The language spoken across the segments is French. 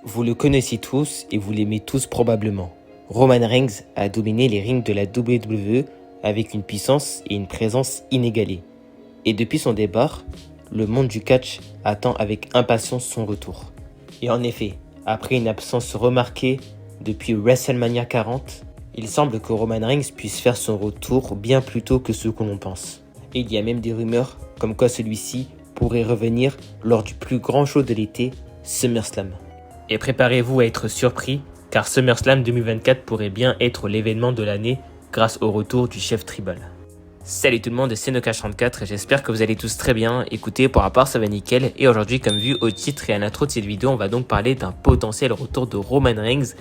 Vous le connaissez tous et vous l'aimez tous probablement. Roman Reigns a dominé les rings de la WWE avec une puissance et une présence inégalées. Et depuis son départ, le monde du catch attend avec impatience son retour. Et en effet, après une absence remarquée depuis WrestleMania 40, il semble que Roman Reigns puisse faire son retour bien plus tôt que ce que l'on pense. Et il y a même des rumeurs comme quoi celui-ci pourrait revenir lors du plus grand show de l'été, SummerSlam. Et préparez-vous à être surpris, car SummerSlam 2024 pourrait bien être l'événement de l'année grâce au retour du chef tribal. Salut tout le monde, c'est Noka34 et j'espère que vous allez tous très bien. Écoutez, pour rapport ça va nickel. Et aujourd'hui, comme vu au titre et à l'intro de cette vidéo, on va donc parler d'un potentiel retour de Roman Reigns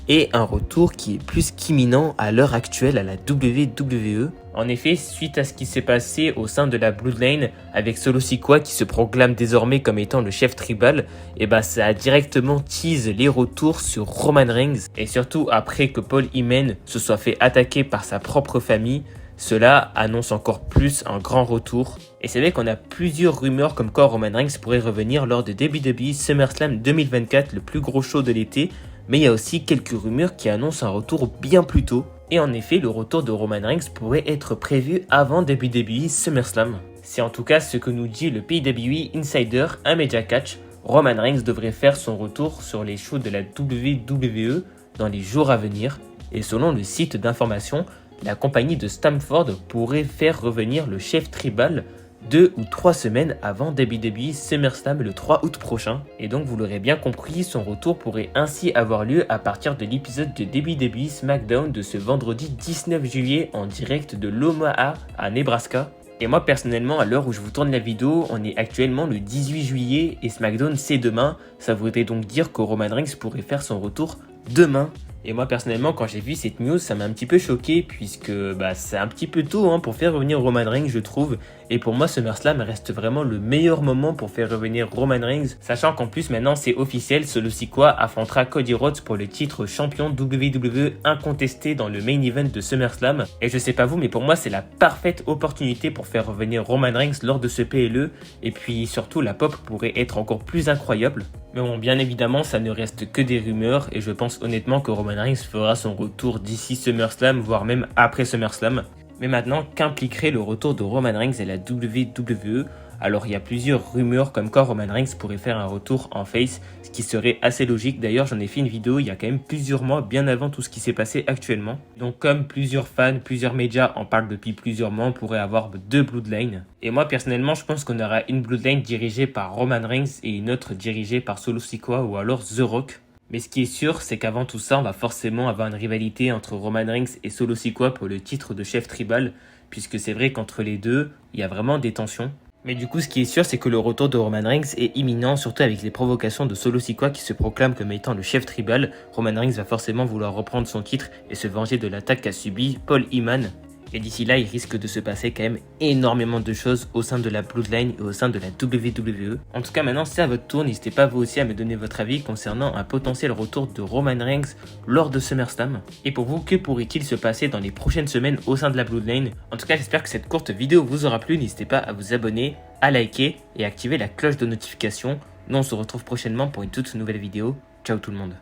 et un retour qui est plus qu'imminent à l'heure actuelle à la WWE. En effet, suite à ce qui s'est passé au sein de la Bloodline avec Solo Sikoa qui se proclame désormais comme étant le chef tribal, et ça a directement tease les retours sur Roman Reigns. Et surtout après que Paul Heyman se soit fait attaquer par sa propre famille, cela annonce encore plus un grand retour. Et c'est vrai qu'on a plusieurs rumeurs comme quoi Roman Reigns pourrait revenir lors de WWE SummerSlam 2024, le plus gros show de l'été. Mais il y a aussi quelques rumeurs qui annoncent un retour bien plus tôt. Et en effet, le retour de Roman Reigns pourrait être prévu avant WWE SummerSlam. C'est en tout cas ce que nous dit le PWE Insider, un média catch. Roman Reigns devrait faire son retour sur les shows de la WWE dans les jours à venir. Et selon le site d'information, la compagnie de Stamford pourrait faire revenir le chef tribal 2 ou 3 semaines avant WWE SummerSlam le 3 août prochain. Et donc vous l'aurez bien compris, son retour pourrait ainsi avoir lieu à partir de l'épisode de WWE SmackDown de ce vendredi 19 juillet en direct de l'Omaha à Nebraska. Et moi personnellement, à l'heure où je vous tourne la vidéo, on est actuellement le 18 juillet et SmackDown c'est demain. Ça voudrait donc dire que Roman Reigns pourrait faire son retour demain. Et moi personnellement, quand j'ai vu cette news, ça m'a un petit peu choqué puisque c'est un petit peu tôt pour faire revenir Roman Reigns, je trouve. Et pour moi, SummerSlam reste vraiment le meilleur moment pour faire revenir Roman Reigns, sachant qu'en plus maintenant c'est officiel, Solo Sikoa affrontera Cody Rhodes pour le titre champion WWE incontesté dans le main event de SummerSlam. Et je sais pas vous, mais pour moi c'est la parfaite opportunité pour faire revenir Roman Reigns lors de ce PLE. Et puis surtout, la pop pourrait être encore plus incroyable. Mais bon, bien évidemment, ça ne reste que des rumeurs et je pense honnêtement que Roman Reigns fera son retour d'ici SummerSlam, voire même après SummerSlam. Mais maintenant, qu'impliquerait le retour de Roman Reigns à la WWE? Alors il y a plusieurs rumeurs comme quoi Roman Reigns pourrait faire un retour en face, ce qui serait assez logique. D'ailleurs j'en ai fait une vidéo il y a quand même plusieurs mois, bien avant tout ce qui s'est passé actuellement. Donc comme plusieurs fans, plusieurs médias en parlent depuis plusieurs mois, on pourrait avoir 2 Bloodlines. Et moi personnellement je pense qu'on aura une Bloodline dirigée par Roman Reigns et une autre dirigée par Solo Sikoa ou alors The Rock. Mais ce qui est sûr, c'est qu'avant tout ça, on va forcément avoir une rivalité entre Roman Reigns et Solo Sikoa pour le titre de chef tribal, puisque c'est vrai qu'entre les deux, il y a vraiment des tensions. Mais du coup, ce qui est sûr, c'est que le retour de Roman Reigns est imminent, surtout avec les provocations de Solo Sikoa qui se proclame comme étant le chef tribal. Roman Reigns va forcément vouloir reprendre son titre et se venger de l'attaque qu'a subi Paul Heyman. Et d'ici là, il risque de se passer quand même énormément de choses au sein de la Bloodline et au sein de la WWE. En tout cas, maintenant, c'est à votre tour. N'hésitez pas vous aussi à me donner votre avis concernant un potentiel retour de Roman Reigns lors de SummerSlam. Et pour vous, que pourrait-il se passer dans les prochaines semaines au sein de la Bloodline? En tout cas, j'espère que cette courte vidéo vous aura plu. N'hésitez pas à vous abonner, à liker et à activer la cloche de notification. Nous, on se retrouve prochainement pour une toute nouvelle vidéo. Ciao tout le monde.